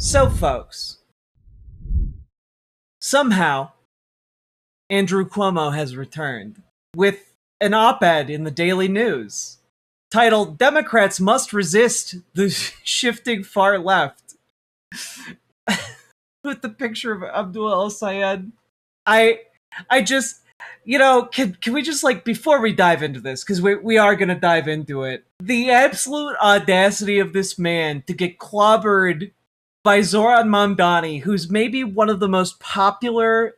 So, folks, somehow Andrew Cuomo has returned with an op-ed in the Daily News titled "Democrats Must Resist the Shifting Far Left," with the picture of Abdul El-Sayed. I just, can we just, before we dive into this, because we are going to dive into it, the absolute audacity of this man to get clobbered by Zoran Mamdani, who's maybe one of the most popular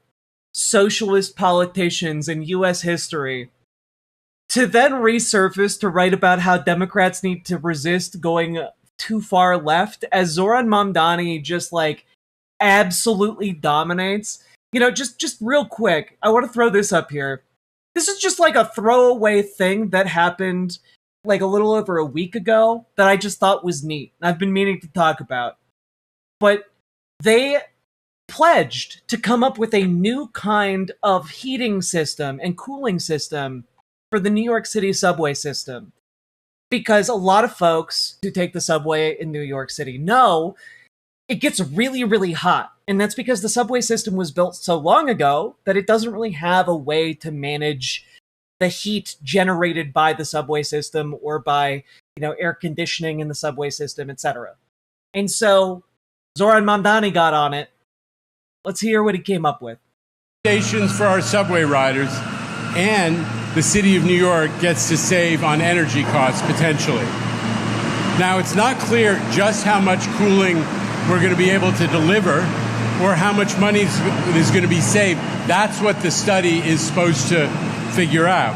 socialist politicians in U.S. history, to then resurface to write about how Democrats need to resist going too far left, as Zoran Mamdani just, absolutely dominates. Just real quick, I want to throw this up here. This is just a throwaway thing that happened a little over a week ago that I just thought was neat. I've been meaning to talk about. But they pledged to come up with a new kind of heating system and cooling system for the New York City subway system. Because a lot of folks who take the subway in New York City know it gets really, really hot. And that's because the subway system was built so long ago that it doesn't really have a way to manage the heat generated by the subway system or by, air conditioning in the subway system, etc. And so Zoran Mamdani got on it. Let's hear what he came up with. Stations for our subway riders, and the city of New York gets to save on energy costs potentially. Now, it's not clear just how much cooling we're going to be able to deliver or how much money is going to be saved. That's what the study is supposed to figure out.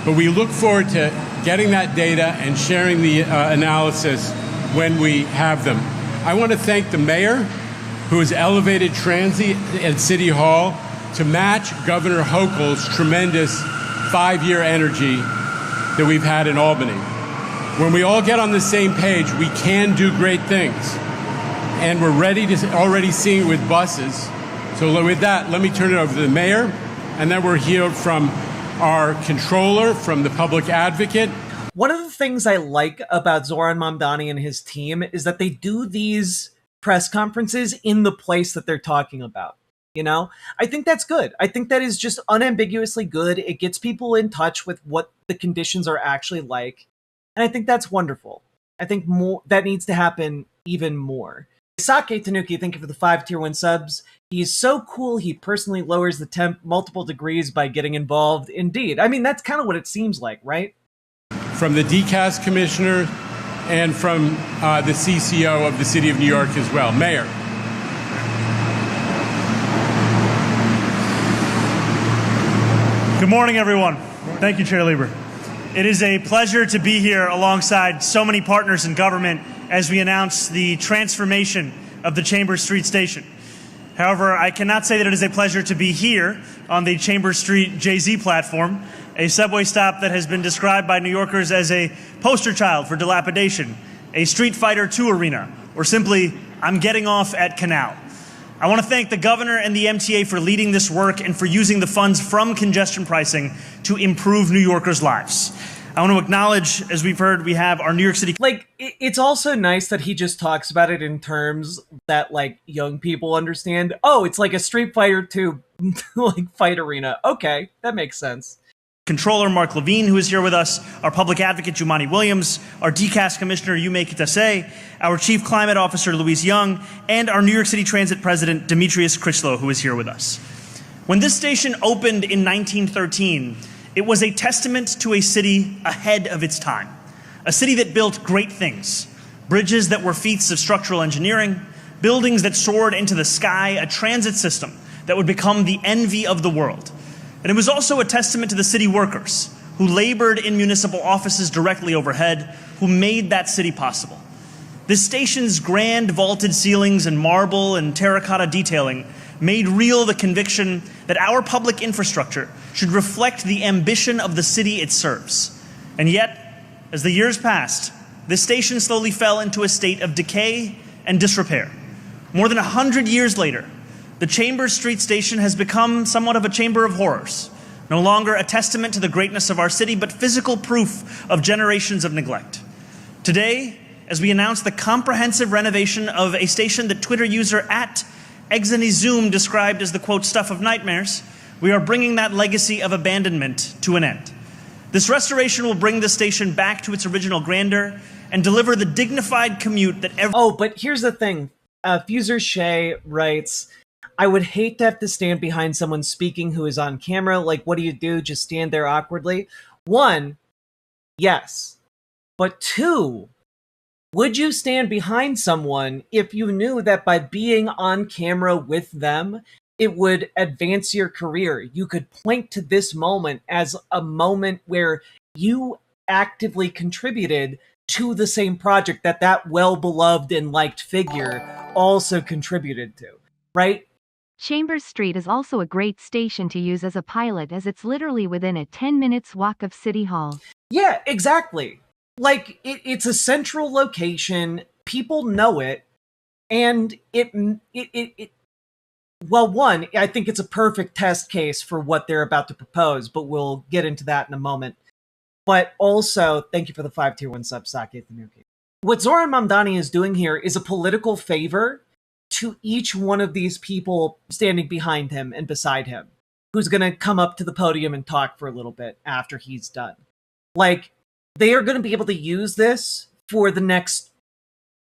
But we look forward to getting that data and sharing the analysis when we have them. I want to thank the mayor, who has elevated transit at City Hall to match Governor Hochul's tremendous 5-year energy that we've had in Albany. When we all get on the same page, we can do great things. And we're already seeing it with buses. So with that, let me turn it over to the mayor, and then we'll hear from our controller, from the public advocate. One of the things I like about Zoran Mamdani and his team is that they do these press conferences in the place that they're talking about. I think that's good. I think that is just unambiguously good. It gets people in touch with what the conditions are actually like. And I think that's wonderful. I think that needs to happen even more. Sake Tanuki, thank you for the 5 tier 1 subs. He's so cool, he personally lowers the temp multiple degrees by getting involved. Indeed. I mean, that's kind of what it seems like, right? From the DCAS commissioner and from the CCO of the City of New York as well. Mayor. Good morning, everyone. Thank you, Chair Lieber. It is a pleasure to be here alongside so many partners in government as we announce the transformation of the Chambers Street station. However, I cannot say that it is a pleasure to be here on the Chambers Street JZ platform, a subway stop that has been described by New Yorkers as a poster child for dilapidation, a Street Fighter II arena, or simply, I'm getting off at Canal. I want to thank the governor and the MTA for leading this work and for using the funds from congestion pricing to improve New Yorkers' lives. I want to acknowledge, as we've heard, we have our New York City... It's also nice that he just talks about it in terms that, young people understand. Oh, it's like a Street Fighter II, fight arena. Okay, that makes sense. Controller Mark Levine, who is here with us, our public advocate Jumani Williams, our DCAS commissioner Yume Kitase, our chief climate officer Louise Young, and our New York City Transit president Demetrius Critchlow, who is here with us. When this station opened in 1913, it was a testament to a city ahead of its time, a city that built great things, bridges that were feats of structural engineering, buildings that soared into the sky, a transit system that would become the envy of the world. And it was also a testament to the city workers who labored in municipal offices directly overhead, who made that city possible. This station's grand vaulted ceilings and marble and terracotta detailing made real the conviction that our public infrastructure should reflect the ambition of the city it serves. And yet, as the years passed, this station slowly fell into a state of decay and disrepair. More than 100 years later, the Chambers Street station has become somewhat of a chamber of horrors, no longer a testament to the greatness of our city, but physical proof of generations of neglect. Today, as we announce the comprehensive renovation of a station that Twitter user at Xenophobic described as the, quote, stuff of nightmares. We are bringing that legacy of abandonment to an end. This restoration will bring the station back to its original grandeur and deliver the dignified commute that every— Oh, but here's the thing. Fuser Shay writes, I would hate to have to stand behind someone speaking who is on camera. Like, what do? Just stand there awkwardly? One, yes. But two, would you stand behind someone if you knew that by being on camera with them, it would advance your career? You could point to this moment as a moment where you actively contributed to the same project that well-beloved and liked figure also contributed to, right? Chambers Street is also a great station to use as a pilot, as it's literally within a 10 minutes walk of City Hall. Yeah, exactly. Like, it's a central location, people know it, and well, one, I think it's a perfect test case for what they're about to propose, but we'll get into that in a moment. But also, thank you for the 5 tier 1 sub, Sake Tanuki. What Zoran Mamdani is doing here is a political favor to each one of these people standing behind him and beside him, who's going to come up to the podium and talk for a little bit after he's done. Like, they are going to be able to use this for the next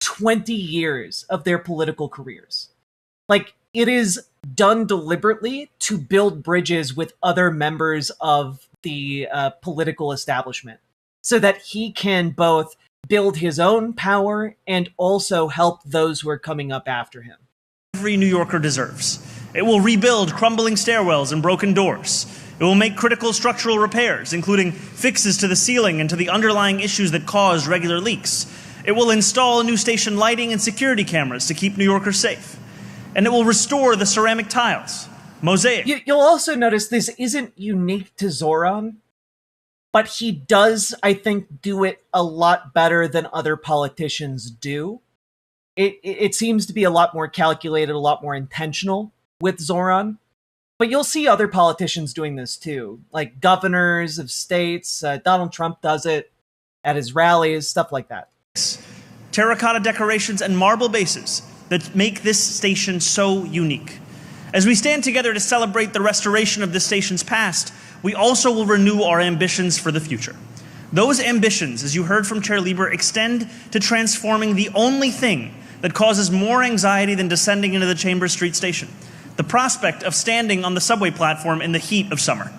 20 years of their political careers. Like, it is done deliberately to build bridges with other members of the political establishment so that he can both build his own power and also help those who are coming up after him. Every New Yorker deserves. It will rebuild crumbling stairwells and broken doors. It will make critical structural repairs, including fixes to the ceiling and to the underlying issues that caused regular leaks. It will install new station lighting and security cameras to keep New Yorkers safe. And it will restore the ceramic tiles, mosaic. You'll also notice this isn't unique to Zoran, but he does, I think, do it a lot better than other politicians do. It seems to be a lot more calculated, a lot more intentional with Zoran. But you'll see other politicians doing this too, like governors of states. Donald Trump does it at his rallies, stuff like that. Terracotta decorations and marble bases that make this station so unique. As we stand together to celebrate the restoration of this station's past, we also will renew our ambitions for the future. Those ambitions, as you heard from Chair Lieber, extend to transforming the only thing that causes more anxiety than descending into the Chambers Street station: the prospect of standing on the subway platform in the heat of summer.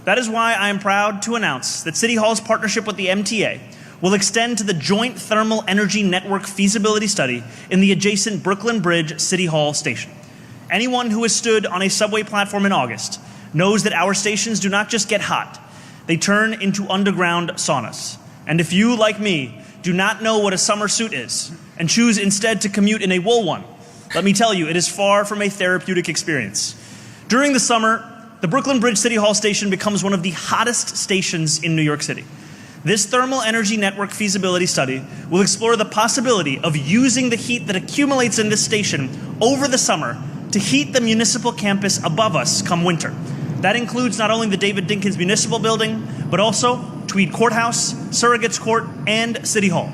That is why I am proud to announce that City Hall's partnership with the MTA will extend to the Joint Thermal Energy Network feasibility study in the adjacent Brooklyn Bridge City Hall station. Anyone who has stood on a subway platform in August knows that our stations do not just get hot, they turn into underground saunas. And if you, like me, do not know what a summer suit is and choose instead to commute in a wool one, let me tell you, it is far from a therapeutic experience. During the summer, the Brooklyn Bridge City Hall station becomes one of the hottest stations in New York City. This Thermal Energy Network feasibility study will explore the possibility of using the heat that accumulates in this station over the summer to heat the municipal campus above us come winter. That includes not only the David Dinkins Municipal Building, but also Tweed Courthouse, Surrogates Court, and City Hall.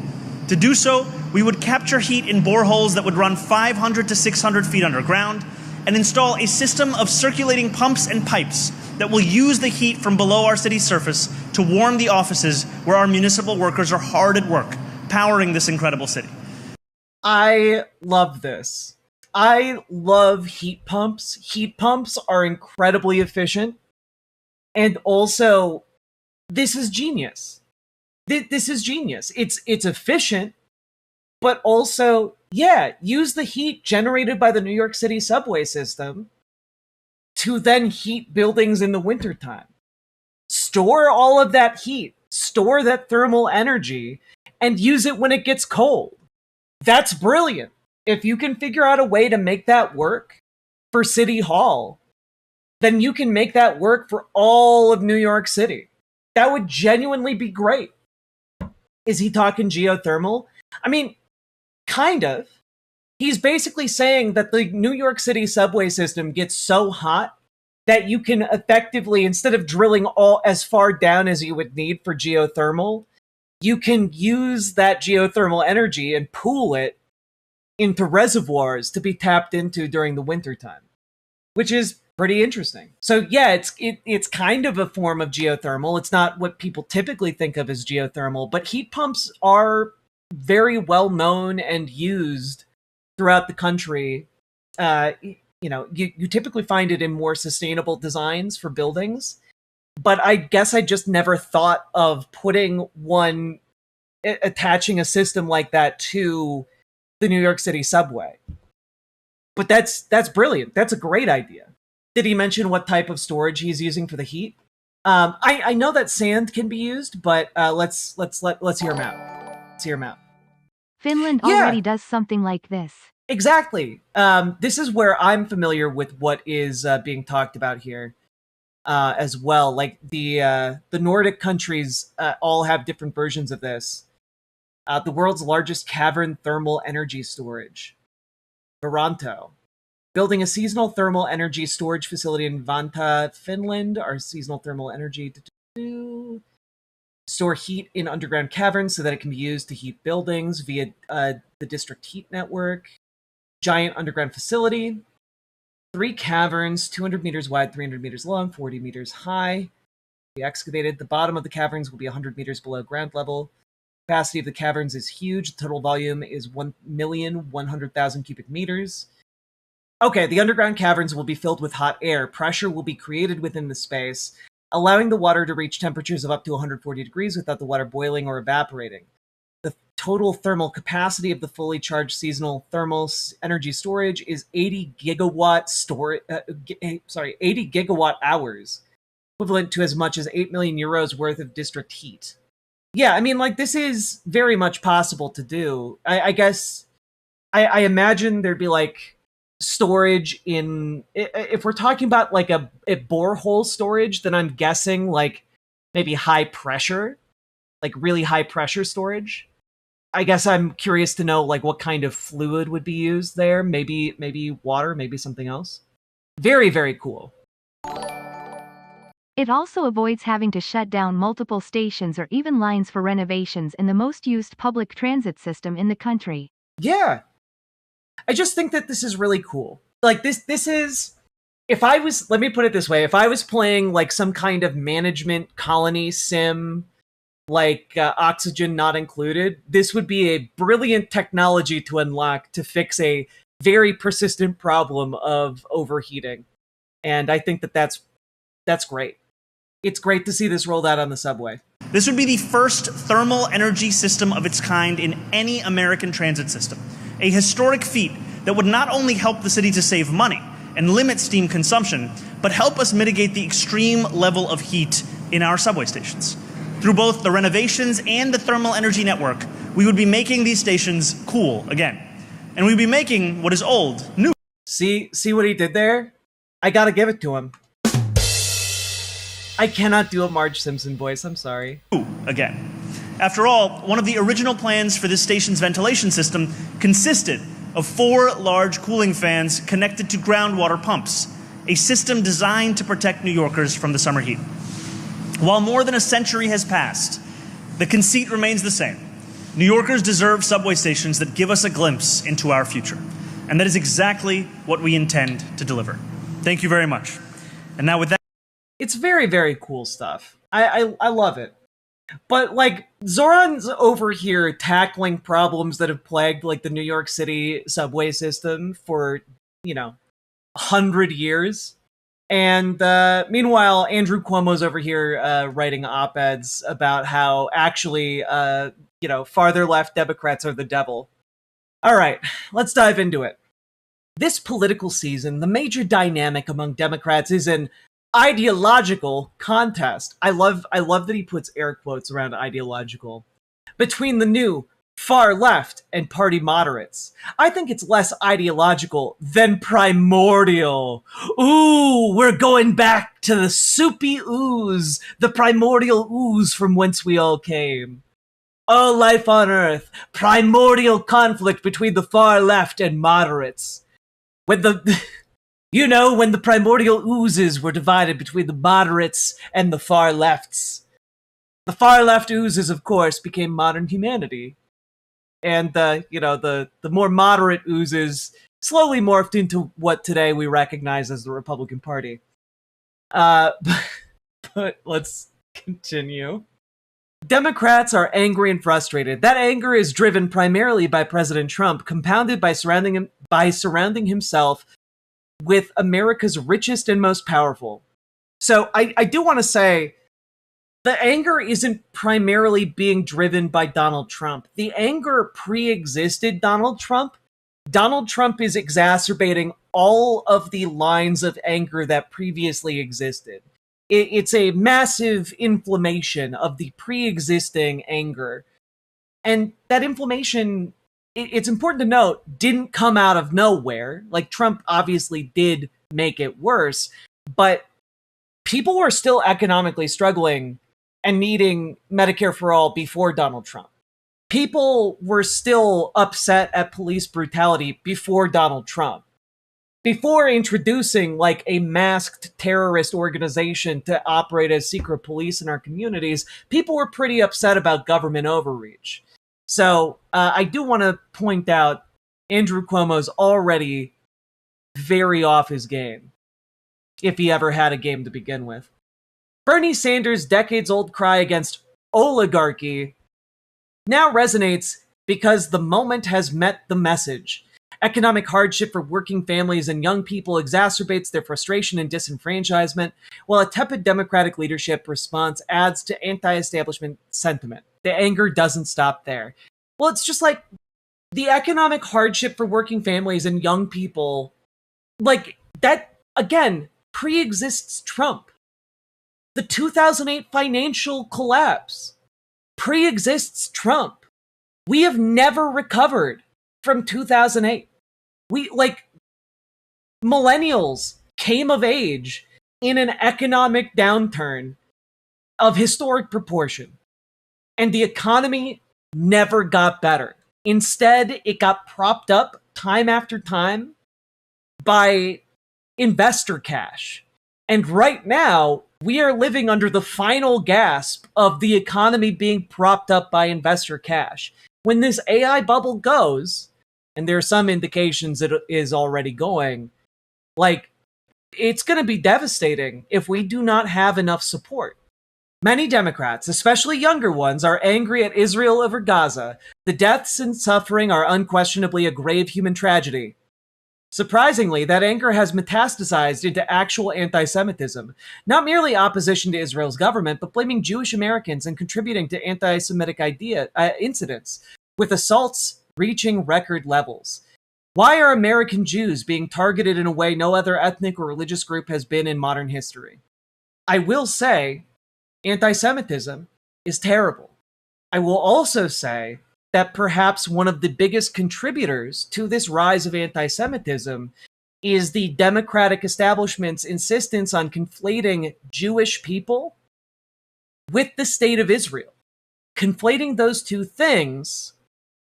To do so, we would capture heat in boreholes that would run 500 to 600 feet underground and install a system of circulating pumps and pipes that will use the heat from below our city's surface to warm the offices where our municipal workers are hard at work, powering this incredible city. I love this. I love heat pumps. Heat pumps are incredibly efficient. And also, this is genius. This is genius. It's efficient, but also, yeah, use the heat generated by the New York City subway system to then heat buildings in the wintertime. Store all of that heat, store that thermal energy, and use it when it gets cold. That's brilliant. If you can figure out a way to make that work for City Hall, then you can make that work for all of New York City. That would genuinely be great. Is he talking geothermal? I mean, kind of. He's basically saying that the New York City subway system gets so hot that you can effectively, instead of drilling all as far down as you would need for geothermal, you can use that geothermal energy and pool it into reservoirs to be tapped into during the wintertime, which is pretty interesting. So yeah, it's kind of a form of geothermal. It's not what people typically think of as geothermal, but heat pumps are very well known and used throughout the country. You typically find it in more sustainable designs for buildings, but I guess I just never thought of attaching a system like that to the New York City subway. But that's brilliant. That's a great idea. Did he mention what type of storage he's using for the heat? I know that sand can be used, but let's hear him out. Let's hear him out. Finland already does something like this. Exactly. This is where I'm familiar with what is being talked about here as well. Like the Nordic countries all have different versions of this. The world's largest cavern thermal energy storage, Varanto. Building a seasonal thermal energy storage facility in Vanta, Finland. Our seasonal thermal energy store heat in underground caverns so that it can be used to heat buildings via the district heat network. Giant underground facility. 3 caverns, 200 meters wide, 300 meters long, 40 meters high. Be excavated. The bottom of the caverns will be 100 meters below ground level. Capacity of the caverns is huge. The total volume is 1,100,000 cubic meters. Okay, the underground caverns will be filled with hot air. Pressure will be created within the space, allowing the water to reach temperatures of up to 140 degrees without the water boiling or evaporating. The total thermal capacity of the fully charged seasonal thermal energy storage is 80 gigawatt 80 gigawatt hours, equivalent to as much as 8 million euros worth of district heat. Yeah, I mean, like, this is very much possible to do. I guess I imagine there'd be like storage in, if we're talking about like a borehole storage, then I'm guessing like maybe high pressure, like really high pressure storage. I guess I'm curious to know like what kind of fluid would be used there. Maybe water, maybe something else. Very, very cool. It also avoids having to shut down multiple stations or even lines for renovations in the most used public transit system in the country. Yeah. I just think that this is really cool. Like this is, let me put it this way, if I was playing like some kind of management colony sim, like oxygen not included, this would be a brilliant technology to unlock to fix a very persistent problem of overheating. And I think that that's great. It's great to see this rolled out on the subway. This would be the first thermal energy system of its kind in any American transit system. A historic feat that would not only help the city to save money and limit steam consumption, but help us mitigate the extreme level of heat in our subway stations. Through both the renovations and the thermal energy network, we would be making these stations cool again. And we'd be making what is old new. See what he did there? I gotta give it to him. I cannot do a Marge Simpson voice, I'm sorry. Again. After all, one of the original plans for this station's ventilation system consisted of 4 large cooling fans connected to groundwater pumps, a system designed to protect New Yorkers from the summer heat. While more than a century has passed, the conceit remains the same. New Yorkers deserve subway stations that give us a glimpse into our future. And that is exactly what we intend to deliver. Thank you very much. And now with that, it's very, very cool stuff. I love it. But like Zoran's over here tackling problems that have plagued like the New York City subway system for, 100 years. And meanwhile, Andrew Cuomo's over here writing op-eds about how actually, farther left Democrats are the devil. All right, let's dive into it. This political season, the major dynamic among Democrats is an ideological contest. I love that he puts air quotes around ideological. Between the new far left and party moderates. I think it's less ideological than primordial. Ooh, we're going back to the soupy ooze, the primordial ooze from whence we all came. All life on Earth, primordial conflict between the far left and moderates. When when the primordial oozes were divided between the moderates and the far lefts. The far left oozes, of course, became modern humanity. And the more moderate oozes slowly morphed into what today we recognize as the Republican Party. Uh, but let's continue. Democrats are angry and frustrated. That anger is driven primarily by President Trump, compounded by surrounding himself with America's richest and most powerful. So I do want to say the anger isn't primarily being driven by Donald Trump. The anger pre-existed Donald Trump. Donald Trump is exacerbating all of the lines of anger that previously existed. It's a massive inflammation of the pre-existing anger. And that inflammation, it's important to note, didn't come out of nowhere. Like, Trump obviously did make it worse, but people were still economically struggling and needing Medicare for all before Donald Trump. People were still upset at police brutality before Donald Trump. Before introducing like a masked terrorist organization to operate as secret police in our communities, people were pretty upset about government overreach. So I do want to point out Andrew Cuomo's already very off his game, if he ever had a game to begin with. Bernie Sanders' decades-old cry against oligarchy now resonates because the moment has met the message. Economic hardship for working families and young people exacerbates their frustration and disenfranchisement, while a tepid Democratic leadership response adds to anti-establishment sentiment. The anger doesn't stop there. Well, it's just like the economic hardship for working families and young people, like that, again, pre-exists Trump. The 2008 financial collapse pre-exists Trump. We have never recovered from 2008. Millennials came of age in an economic downturn of historic proportion, and the economy never got better. Instead, it got propped up time after time by investor cash. And right now, we are living under the final gasp of the economy being propped up by investor cash. When this AI bubble goes, and there are some indications it is already going, like, it's going to be devastating if we do not have enough support. Many Democrats, especially younger ones, are angry at Israel over Gaza. The deaths and suffering are unquestionably a grave human tragedy. Surprisingly, that anger has metastasized into actual anti-Semitism, not merely opposition to Israel's government, but blaming Jewish Americans and contributing to anti-Semitic incidents, with assaults reaching record levels. Why are American Jews being targeted in a way no other ethnic or religious group has been in modern history? I will say, anti-Semitism is terrible. I will also say that perhaps one of the biggest contributors to this rise of anti-Semitism is the Democratic establishment's insistence on conflating Jewish people with the state of Israel. Conflating those two things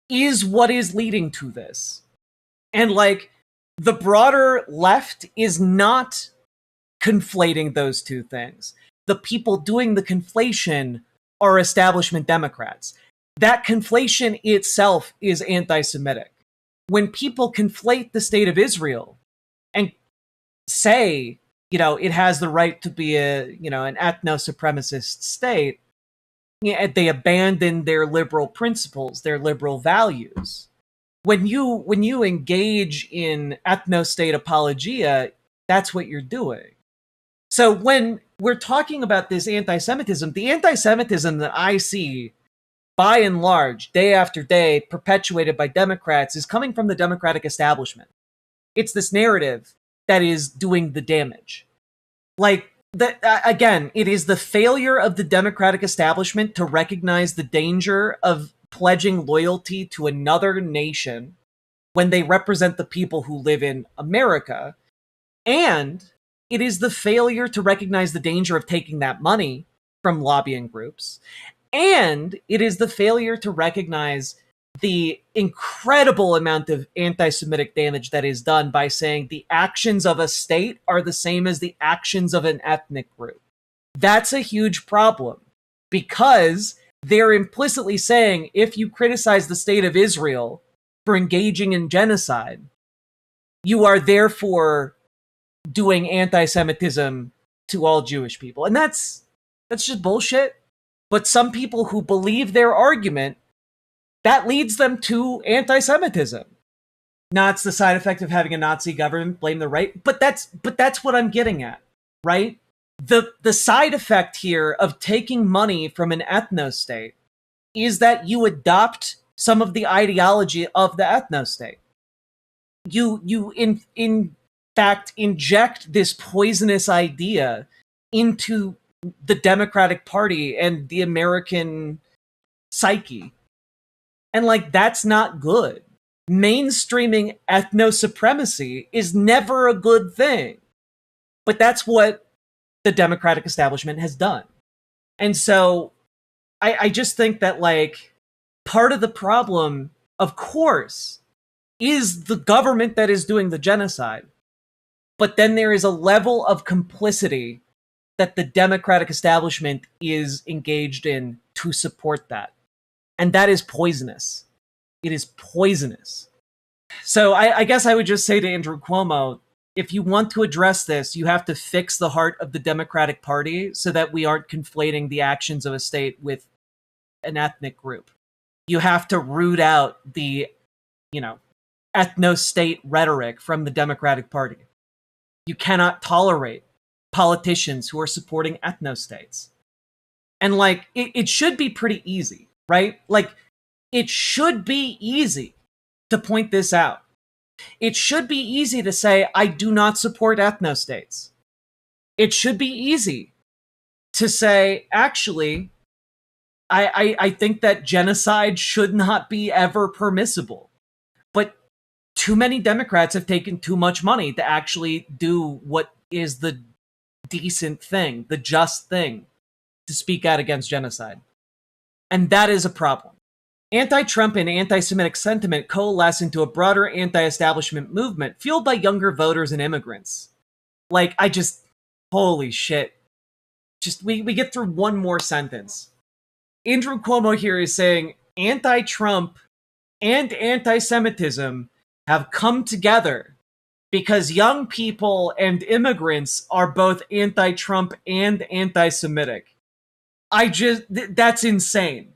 is what is leading to this. And like, the broader left is not conflating those two things. The people doing the conflation are establishment Democrats. That conflation itself is anti-Semitic. When people conflate the state of Israel and say, it has the right to be an ethno-supremacist state, they abandon their liberal principles, their liberal values. When you engage in ethno-state apologia, that's what you're doing. So when we're talking about this anti-Semitism, the anti-Semitism that I see, by and large, day after day, perpetuated by Democrats, is coming from the Democratic establishment. It's this narrative that is doing the damage. Again, it is the failure of the Democratic establishment to recognize the danger of pledging loyalty to another nation when they represent the people who live in America. And it is the failure to recognize the danger of taking that money from lobbying groups. And it is the failure to recognize the incredible amount of anti-Semitic damage that is done by saying the actions of a state are the same as the actions of an ethnic group. That's a huge problem. because they're implicitly saying if you criticize the state of Israel for engaging in genocide, you are therefore doing anti-Semitism to all Jewish people. And that's just bullshit. But some people who believe their argument, that leads them to anti-Semitism. Now, it's the side effect of having a Nazi government, blame the right. But that's what I'm getting at, right? The side effect here of taking money from an ethno-state is that you adopt some of the ideology of the ethno-state. You in fact inject this poisonous idea into the Democratic Party and the American psyche. And like, that's not good. Mainstreaming ethno-supremacy is never a good thing. But that's what the Democratic establishment has done. And so I just think that, like, part of the problem, of course, is the government that is doing the genocide. But then there is a level of complicity that the Democratic establishment is engaged in to support that. And that is poisonous. It is poisonous. So I guess I would just say to Andrew Cuomo, if you want to address this, you have to fix the heart of the Democratic Party so that we aren't conflating the actions of a state with an ethnic group. You have to root out the, ethno-state rhetoric from the Democratic Party. You cannot tolerate politicians who are supporting ethno-states. And, like, it should be pretty easy, right? Like, it should be easy to point this out. It should be easy to say, I do not support ethno-states. It should be easy to say, actually, I think that genocide should not be ever permissible. But too many Democrats have taken too much money to actually do what is the decent thing, the just thing, to speak out against genocide. And that is a problem. Anti-Trump and anti-Semitic sentiment coalesce into a broader anti-establishment movement fueled by younger voters and immigrants. Like, holy shit. We get through one more sentence. Andrew Cuomo here is saying anti-Trump and anti-Semitism have come together because young people and immigrants are both anti-Trump and anti-Semitic. That's insane.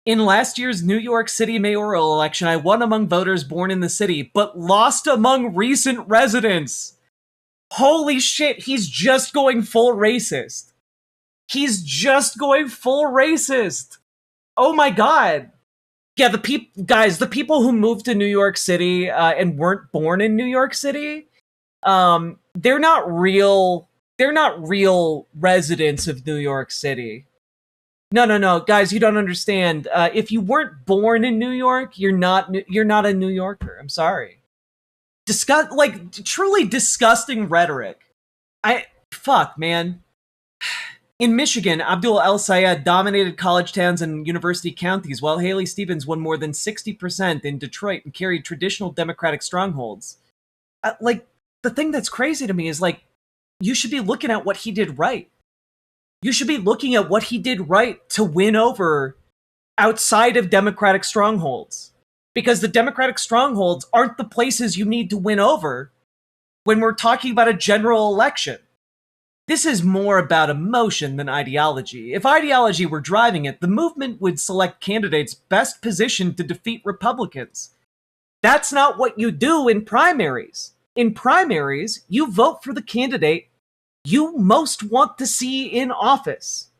In last year's New York City mayoral election, I won among voters born in the city, but lost among recent residents. Holy shit, he's just going full racist. He's just going full racist. Oh my god. Yeah, the people who moved to New York City and weren't born in New York City, they're not real residents of New York City. No, guys, you don't understand. If you weren't born in New York, you're not a New Yorker. I'm sorry. Truly disgusting rhetoric. Fuck, man. In Michigan, Abdul El-Sayed dominated college towns and university counties, while Haley Stevens won more than 60% in Detroit and carried traditional Democratic strongholds. The thing that's crazy to me is, like, you should be looking at what he did right. You should be looking at what he did right to win over outside of Democratic strongholds. Because the Democratic strongholds aren't the places you need to win over when we're talking about a general election. This is more about emotion than ideology. If ideology were driving it, the movement would select candidates best positioned to defeat Republicans. That's not what you do in primaries. In primaries, you vote for the candidate you most want to see in office.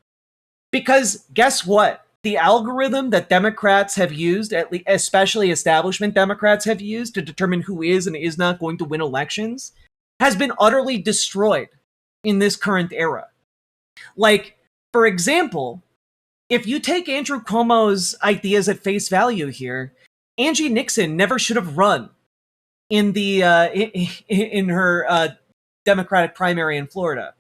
Because guess what? The algorithm that Democrats have used, especially establishment Democrats have used to determine who is and is not going to win elections, has been utterly destroyed in this current era. Like, for example, if you take Andrew Cuomo's ideas at face value here, Angie Nixon never should have run in her Democratic primary in Florida.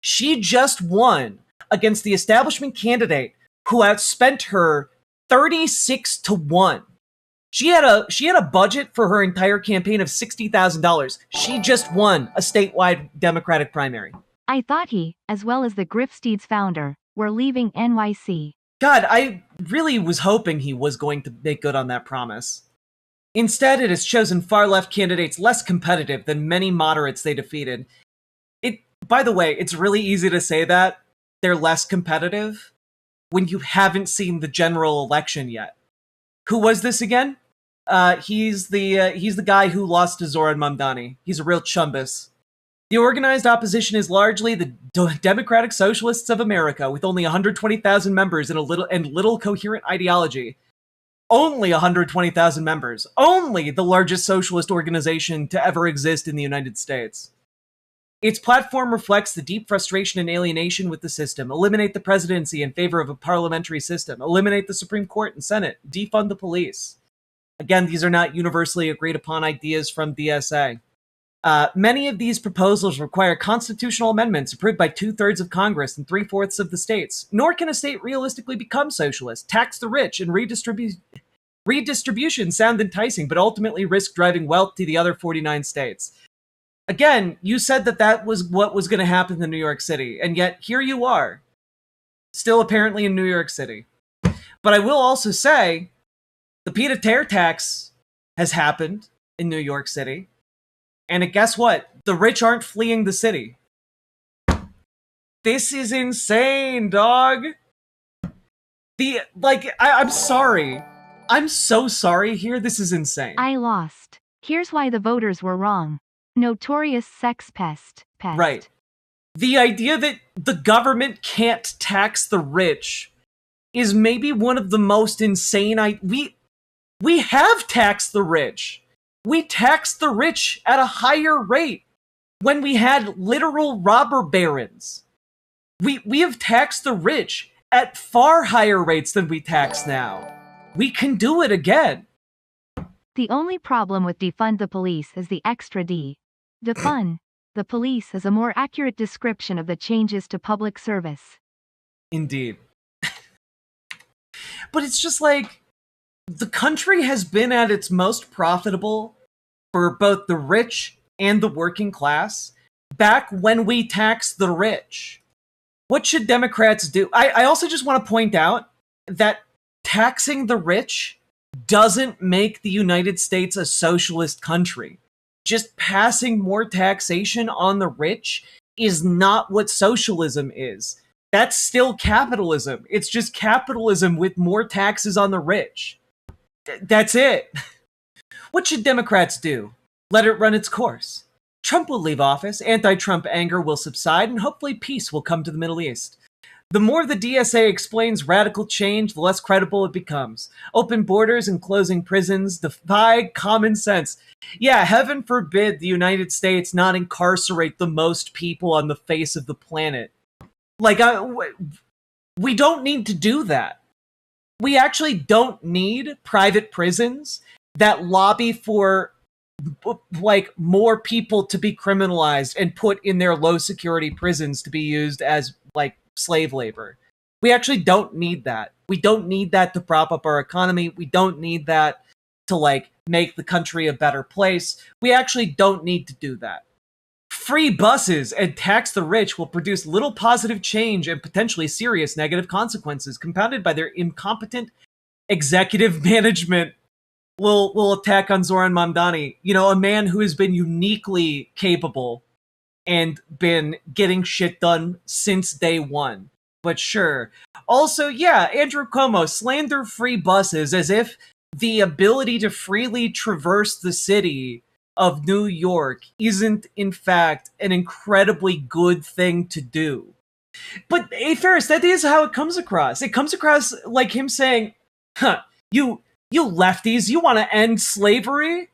She just won against the establishment candidate who outspent her 36-1. She had a budget for her entire campaign of $60,000. She just won a statewide Democratic primary. I thought he, as well as the Griff Steeds founder, We're leaving NYC. God, I really was hoping he was going to make good on that promise. Instead, it has chosen far-left candidates less competitive than many moderates they defeated. By the way, it's really easy to say that they're less competitive when you haven't seen the general election yet. Who was this again? He's the guy who lost to Zoran Mamdani. He's a real chumbus. The organized opposition is largely the Democratic Socialists of America, with only 120,000 members and little coherent ideology. Only 120,000 members. Only the largest socialist organization to ever exist in the United States. Its platform reflects the deep frustration and alienation with the system. Eliminate the presidency in favor of a parliamentary system. Eliminate the Supreme Court and Senate. Defund the police. Again, these are not universally agreed upon ideas from DSA. Many of these proposals require constitutional amendments approved by 2/3 of Congress and 3/4 of the states. Nor can a state realistically become socialist. Tax the rich and redistribution sound enticing, but ultimately risk driving wealth to the other 49 states. Again, you said that was what was going to happen in New York City, and yet here you are, still apparently in New York City. But I will also say, the pied-à-terre tax has happened in New York City, and guess what? The rich aren't fleeing the city. This is insane, dog. I'm sorry. I'm so sorry here. This is insane. I lost. Here's why the voters were wrong. Notorious sex pest. Right. The idea that the government can't tax the rich is maybe one of the most insane. We have taxed the rich. We taxed the rich at a higher rate when we had literal robber barons. We have taxed the rich at far higher rates than we tax now. We can do it again. The only problem with defund the police is the extra D. Defund the police is a more accurate description of the changes to public service. Indeed. But it's just like, the country has been at its most profitable for both the rich and the working class back when we taxed the rich. What should Democrats do? I also just want to point out that taxing the rich doesn't make the United States a socialist country. Just passing more taxation on the rich is not what socialism is. That's still capitalism. It's just capitalism with more taxes on the rich. That's it. What should Democrats do? Let it run its course. Trump will leave office, anti-Trump anger will subside, and hopefully peace will come to the Middle East. The more the DSA explains radical change, the less credible it becomes. Open borders and closing prisons defy common sense. Yeah, heaven forbid the United States not incarcerate the most people on the face of the planet. We don't need to do that. We actually don't need private prisons that lobby for more people to be criminalized and put in their low security prisons to be used as slave labor. We actually don't need that. We don't need that to prop up our economy. We don't need that to make the country a better place. We actually don't need to do that. Free buses and tax the rich will produce little positive change and potentially serious negative consequences, compounded by their incompetent executive management. Will attack on Zoran Mamdani, a man who has been uniquely capable and been getting shit done since day one. But sure. Also, yeah, Andrew Cuomo, slander free buses as if the ability to freely traverse the city of New York isn't, in fact, an incredibly good thing to do. But, hey, Ferris, that is how it comes across. It comes across like him saying, you lefties, you want to end slavery?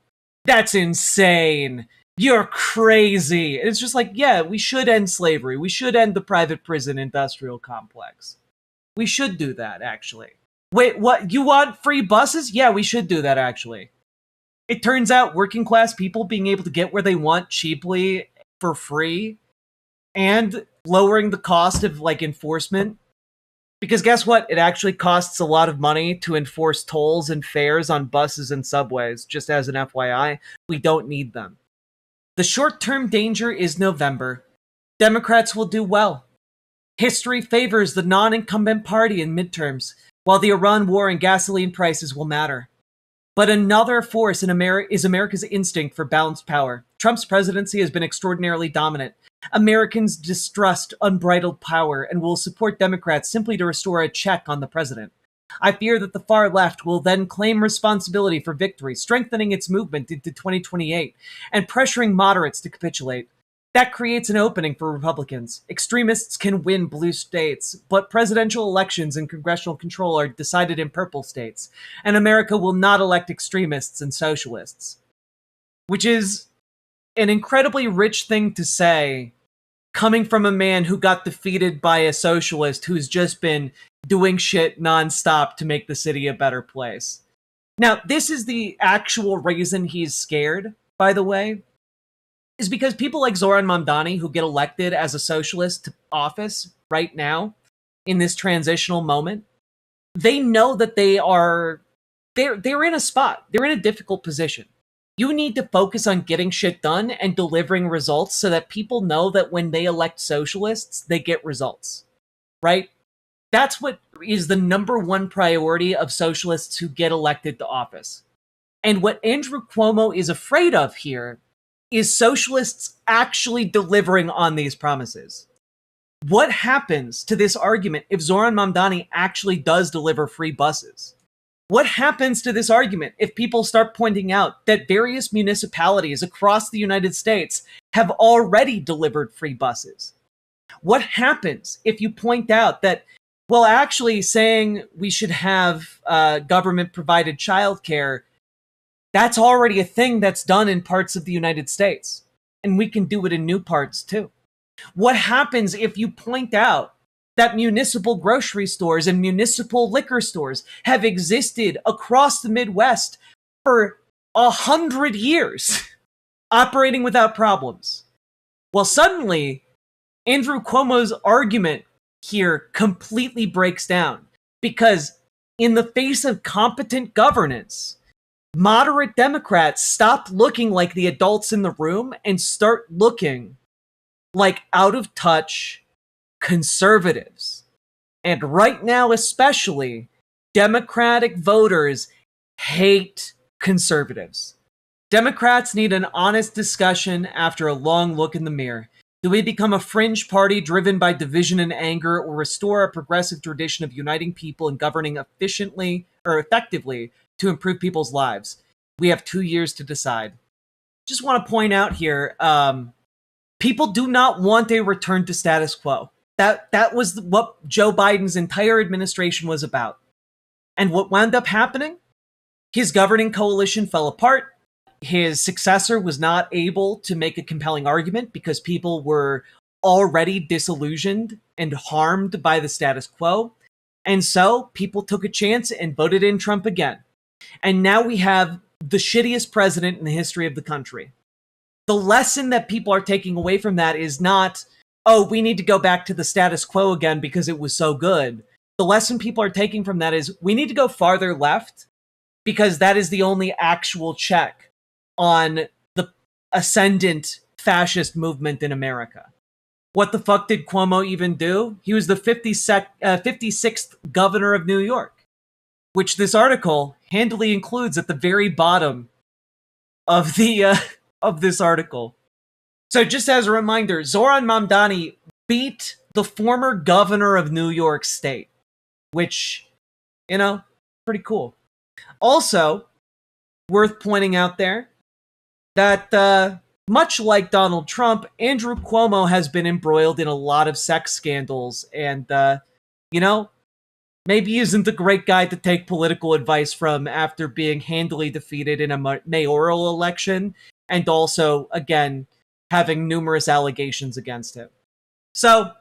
That's insane. You're crazy. It's just yeah, we should end slavery. We should end the private prison industrial complex. We should do that, actually. Wait, what? You want free buses? Yeah, we should do that, actually. It turns out working class people being able to get where they want cheaply for free and lowering the cost of enforcement. Because guess what? It actually costs a lot of money to enforce tolls and fares on buses and subways, just as an FYI. We don't need them. The short-term danger is November. Democrats will do well. History favors the non-incumbent party in midterms, while the Iran war and gasoline prices will matter. But another force in is America's instinct for balanced power. Trump's presidency has been extraordinarily dominant. Americans distrust unbridled power and will support Democrats simply to restore a check on the president. I fear that the far left will then claim responsibility for victory, strengthening its movement into 2028 and pressuring moderates to capitulate. That creates an opening for Republicans. Extremists can win blue states, but presidential elections and congressional control are decided in purple states, and America will not elect extremists and socialists. Which is an incredibly rich thing to say, coming from a man who got defeated by a socialist who's just been doing shit nonstop to make the city a better place. Now, this is the actual reason he's scared, by the way, is because people like Zoran Mamdani, who get elected as a socialist to office right now in this transitional moment, they know that they're in a spot. They're in a difficult position. You need to focus on getting shit done and delivering results so that people know that when they elect socialists, they get results, right? That's what is the number one priority of socialists who get elected to office. And what Andrew Cuomo is afraid of here is socialists actually delivering on these promises. What happens to this argument if Zoran Mamdani actually does deliver free buses? What happens to this argument if people start pointing out that various municipalities across the United States have already delivered free buses? What happens if you point out that, well, actually saying we should have government-provided childcare, that's already a thing that's done in parts of the United States, and we can do it in new parts too. What happens if you point out that municipal grocery stores and municipal liquor stores have existed across the Midwest for 100 years, operating without problems? Well, suddenly, Andrew Cuomo's argument here completely breaks down, because in the face of competent governance, moderate Democrats stop looking like the adults in the room and start looking like out-of-touch conservatives. And right now, especially, Democratic voters hate conservatives. Democrats need an honest discussion after a long look in the mirror. Do we become a fringe party driven by division and anger, or restore a progressive tradition of uniting people and governing efficiently or effectively to improve people's lives? We have 2 years to decide. Just want to point out here, people do not want a return to status quo. That was what Joe Biden's entire administration was about. And what wound up happening? His governing coalition fell apart. His successor was not able to make a compelling argument because people were already disillusioned and harmed by the status quo. And so people took a chance and voted in Trump again. And now we have the shittiest president in the history of the country. The lesson that people are taking away from that is not, oh, we need to go back to the status quo again because it was so good. The lesson people are taking from that is we need to go farther left because that is the only actual check on the ascendant fascist movement in America. What the fuck did Cuomo even do? He was the 56th governor of New York, which this article handily includes at the very bottom of the of this article. So just as a reminder, Zoran Mamdani beat the former governor of New York State, which, you know, pretty cool. Also, worth pointing out there that much like Donald Trump, Andrew Cuomo has been embroiled in a lot of sex scandals and, you know, maybe isn't the great guy to take political advice from after being handily defeated in a mayoral election and also, again, having numerous allegations against him. So,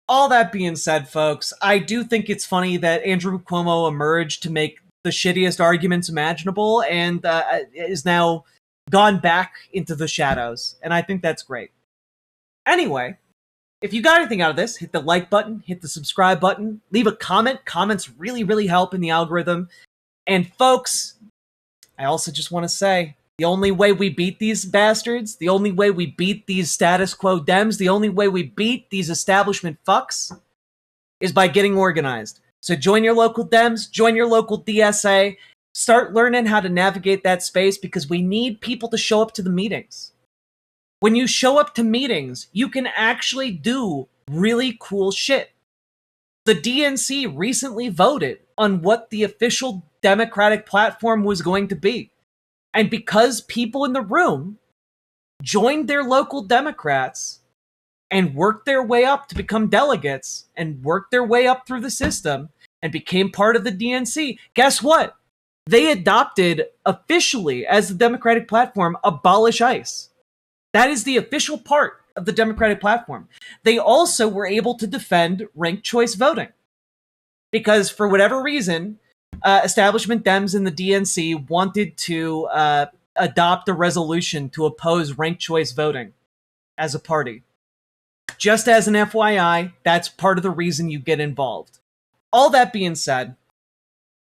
all that being said, folks, I do think it's funny that Andrew Cuomo emerged to make the shittiest arguments imaginable and is now gone back into the shadows, and I think that's great. Anyway, if you got anything out of this, hit the like button, hit the subscribe button, leave a comment. Comments really, really help in the algorithm. And folks, I also just want to say, The only way we beat these bastards, the only way we beat these status quo Dems, the only way we beat these establishment fucks is by getting organized. So join your local Dems, join your local DSA, start learning how to navigate that space because we need people to show up to the meetings. When you show up to meetings, you can actually do really cool shit. The DNC recently voted on what the official Democratic platform was going to be. And because people in the room joined their local Democrats and worked their way up to become delegates and worked their way up through the system and became part of the DNC, guess what? They adopted officially as the Democratic platform, abolish ICE. That is the official part of the Democratic platform. They also were able to defend ranked choice voting because for whatever reason, establishment Dems in the DNC wanted to adopt a resolution to oppose ranked choice voting as a party. Just as an FYI, that's part of the reason you get involved. All that being said,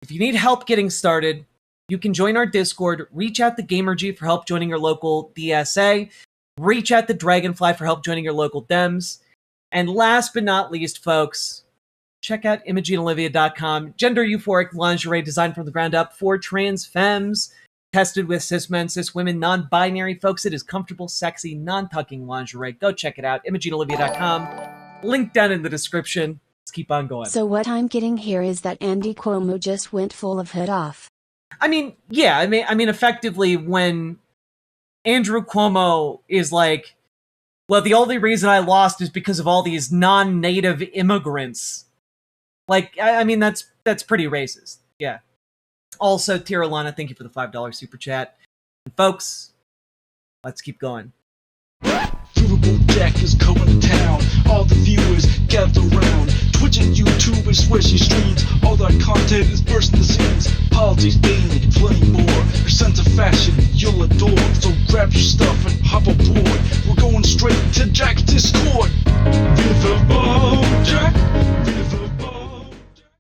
if you need help getting started, you can join our Discord, reach out to GamerG for help joining your local DSA, reach out to Dragonfly for help joining your local Dems, and last but not least, folks, check out ImogeneOlivia.com. Gender euphoric lingerie designed from the ground up for trans femmes. Tested with cis men, cis women, non-binary folks. It is comfortable, sexy, non-tucking lingerie. Go check it out. ImogeneOlivia.com. Link down in the description. Let's keep on going. So what I'm getting here is that Andy Cuomo just went full of hood off. I mean, yeah. I mean, effectively, when Andrew Cuomo is like, well, the only reason I lost is because of all these non-native immigrants. Like, I mean, that's pretty racist. Yeah. Also, Tiralana, thank you for the $5 super chat. And folks, let's keep going. Riverboat Jack is coming to town. All the viewers gather around. Twitch and YouTube and swishy streams. All that content is bursting the scenes. Politics, daily, flame more. Your sense of fashion, you'll adore. So grab your stuff and hop aboard. We're going straight to Jack's Discord.